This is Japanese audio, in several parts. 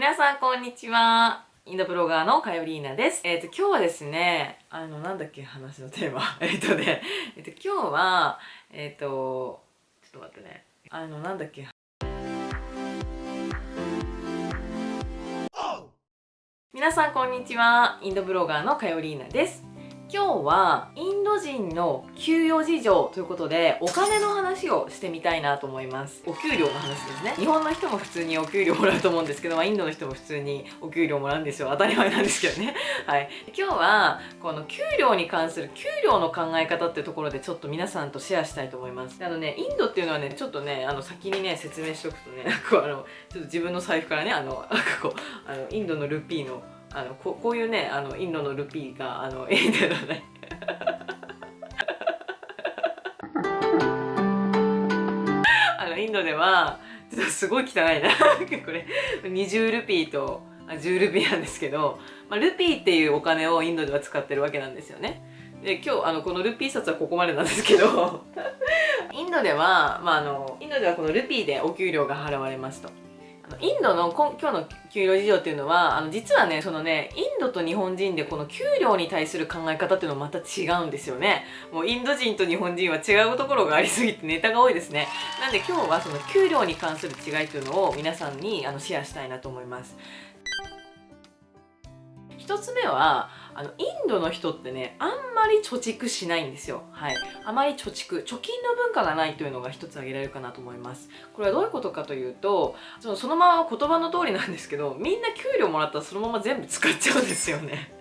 皆さんこんにちは。インドブロガーのかよりーなです。今日はですね、なんだっけ話のテーマ。今日は、ちょっと待ってね。なんだっけ。皆さんこんにちは。インドブロガーのかよりーなです。今日はインド人の給与事情ということでお金の話をしてみたいなと思います。お給料の話ですね。日本の人も普通にお給料もらうと思うんですけど、インドの人も普通にお給料もらうんですよ。当たり前なんですけどね。はい。今日はこの給料に関する給料の考え方っていうところでちょっと皆さんとシェアしたいと思います。インドっていうのはね、ちょっとね、先にね説明しておくとね、ちょっと自分の財布からね、インドのルピーのこういうねインドのルピーがインドのねインドではちょっとすごい汚いなこれ20ルピーと10ルピーなんですけど、ルピーっていうお金をインドでは使ってるわけなんですよね。で今日このルピー札はここまでなんですけどインドでは、インドではこのルピーでお給料が払われますと。インドの今日の給料事情っていうのは実はね、インドと日本人でこの給料に対する考え方っていうのはまた違うんですよね。もうインド人と日本人は違うところがありすぎてネタが多いですね。なんで今日はその給料に関する違いっていうのを皆さんにシェアしたいなと思います。一つ目はインドの人ってね、あんまり貯蓄しないんですよ。はい。あまり貯金の文化がないというのが一つ挙げられるかなと思います。これはどういうことかというと、そのまま言葉の通りなんですけど、みんな給料もらったらそのまま全部使っちゃうんですよね。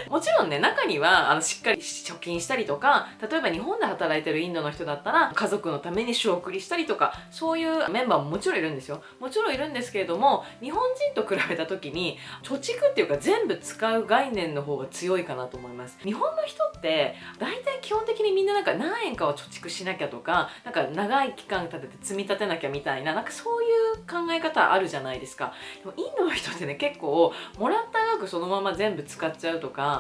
もちろんね、中にはしっかり貯金したりとか、例えば日本で働いてるインドの人だったら家族のために仕送りしたりとか、そういうメンバーももちろんいるんですよ。もちろんいるんですけれども、日本人と比べた時に貯蓄っていうか全部使う概念の方が強いかなと思います。日本の人って大体基本的にみんな何円かは貯蓄しなきゃとか、長い期間立てて積み立てなきゃみたいな、そういう考え方あるじゃないですか。でもインドの人ってね、結構もらった額そのまま全部使っちゃうとか、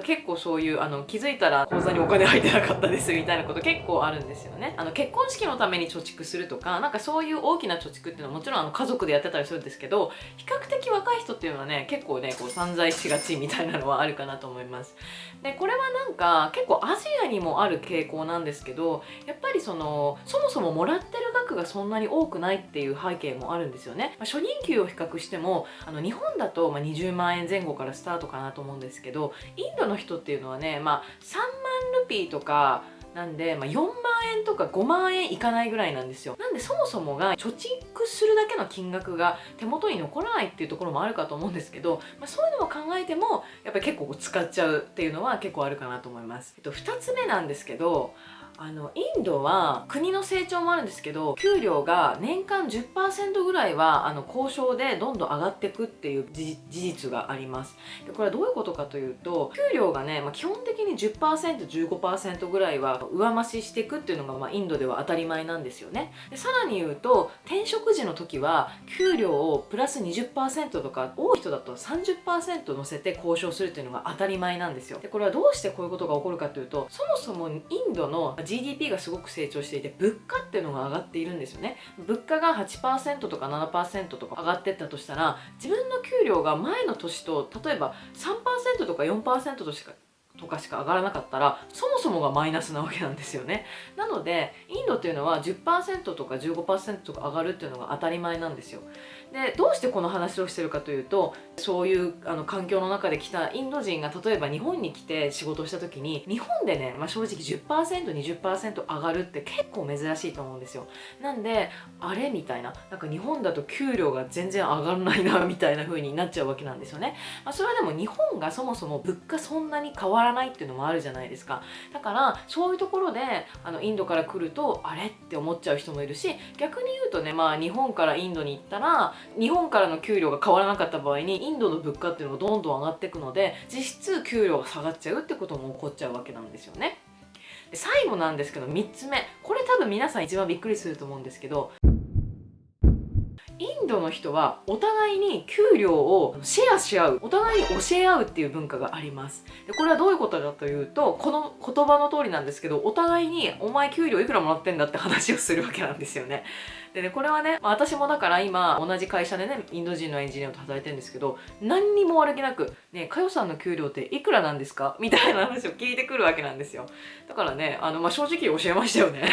結構そういう気づいたら口座にお金入ってなかったですみたいなこと結構あるんですよね。結婚式のために貯蓄するとか、そういう大きな貯蓄っていうのはもちろん家族でやってたりするんですけど、比較的若い人っていうのはね、結構ねこう散財しがちみたいなのはあるかなと思います。でこれは結構アジアにもある傾向なんですけど、やっぱりそもそももらってる額がそんなに多くないっていう背景もあるんですよね。初任給を比較しても日本だと20万円前後からスタートかなと思うんですけど、インドの人っていうのはね、3万ルピーとかなんで、4万円とか5万円いかないぐらいなんですよ。なんでそもそもが貯蓄するだけの金額が手元に残らないっていうところもあるかと思うんですけど、そういうのも考えてもやっぱり結構使っちゃうっていうのは結構あるかなと思います。2つ目なんですけど、インドは国の成長もあるんですけど、給料が年間 10% ぐらいは交渉でどんどん上がっていくっていう事実があります。でこれはどういうことかというと、給料がね、基本的に 10%、15% ぐらいは上増ししていくっていうのが、インドでは当たり前なんですよね。でさらに言うと、転職時の時は給料をプラス 20% とか、多い人だと 30% 乗せて交渉するっていうのが当たり前なんですよ。でこれはどうしてこういうことが起こるかというと、そもそもインドの GDP がすごく成長していて、物価っていうのが上がっているんですよね。物価が 8% とか 7% とか上がってったとしたら、自分の給料が前の年と例えば 3% とか 4% とかしか上がらなかったら、そもそもがマイナスなわけなんですよね。なのでインドっていうのは 10% とか 15% とか上がるっていうのが当たり前なんですよ。でどうしてこの話をしてるかというと、そういう環境の中で来たインド人が例えば日本に来て仕事をした時に、日本でね、正直 10%、20% 上がるって結構珍しいと思うんですよ。なんであれみたいな、日本だと給料が全然上がらないなみたいな風になっちゃうわけなんですよね。それはでも日本がそもそも物価そんなに変わらないっていうのもあるじゃないですか。だからそういうところでインドから来るとあれって思っちゃう人もいるし、逆に言うとね、日本からインドに行ったら日本からの給料が変わらなかった場合にインドの物価っていうのがどんどん上がっていくので、実質給料が下がっちゃうってことも起こっちゃうわけなんですよね。で最後なんですけど、3つ目、これ多分皆さん一番びっくりすると思うんですけど、インドの人はお互いに給料をシェアし合う、お互いに教え合うっていう文化があります。でこれはどういうことかというと、この言葉の通りなんですけど、お互いにお前給料いくらもらってんだって話をするわけなんですよね。でね、これはね、私もだから今同じ会社でね、インド人のエンジニアと働いてるんですけど、何にも悪気なくね、かよさんの給料っていくらなんですかみたいな話を聞いてくるわけなんですよ。だからね、正直教えましたよね。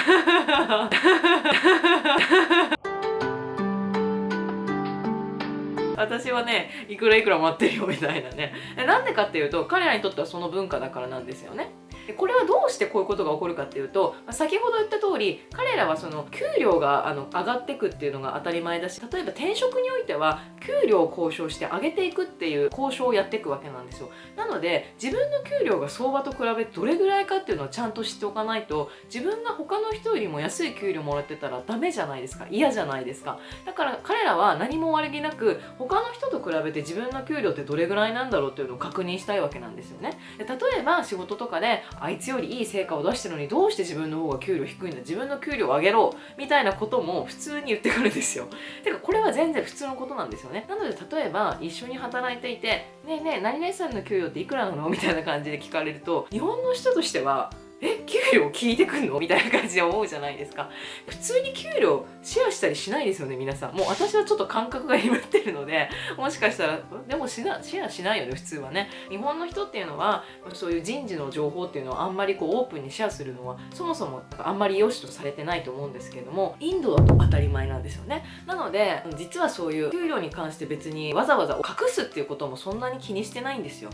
私はね、いくらいくらもらってるよみたいなね。なんでかっていうと、彼らにとってはその文化だからなんですよね。でこれはどうしてこういうことが起こるかっていうと、先ほど言った通り、彼らはその給料が上がっていくっていうのが当たり前だし、例えば転職においては給料を交渉して上げていくっていう交渉をやっていくわけなんですよ。なので自分の給料が相場と比べてどれぐらいかっていうのをちゃんと知っておかないと、自分が他の人よりも安い給料もらってたらダメじゃないですか。嫌じゃないですか。だから彼らは何も悪気なく、他の人と比べて自分の給料ってどれぐらいなんだろうっていうのを確認したいわけなんですよね。で例えば仕事とかで、あいつよりいい成果を出してるのにどうして自分の方が給料低いんだ、自分の給料を上げろみたいなことも普通に言ってくるんですよ。てかこれは全然普通のことなんですよね。なので例えば一緒に働いていて、ねえねえ何々さんの給料っていくらなのみたいな感じで聞かれると、日本の人としては給料聞いてくんのみたいな感じで思うじゃないですか。普通に給料シェアしたりしないですよね、皆さん。もう私はちょっと感覚が鈍ってるので、もしかしたらでもシェアしないよね、普通はね。日本の人っていうのはそういう人事の情報っていうのをあんまりこうオープンにシェアするのはそもそもあんまり良しとされてないと思うんですけれども、インドだと当たり前なんですよね。なので実はそういう給料に関して別にわざわざ隠すっていうこともそんなに気にしてないんですよ。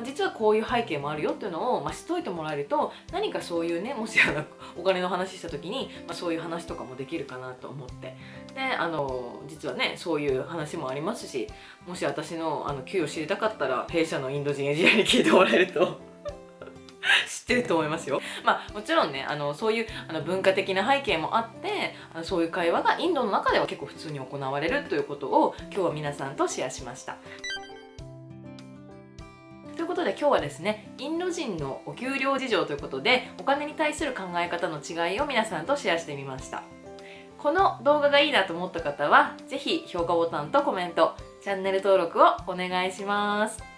実はこういう背景もあるよっていうのを知っといてもらえると、何かそういうね、もしお金の話した時に、そういう話とかもできるかなと思って、で実はねそういう話もありますし、もし私の給与知りたかったら弊社のインド人エンジニアに聞いてもらえると知ってると思いますよ。もちろんね、そういう文化的な背景もあって、そういう会話がインドの中では結構普通に行われるということを今日は皆さんとシェアしました。ということで今日はですね、インド人のお給料事情ということで、お金に対する考え方の違いを皆さんとシェアしてみました。この動画がいいなと思った方は、ぜひ評価ボタンとコメント、チャンネル登録をお願いします。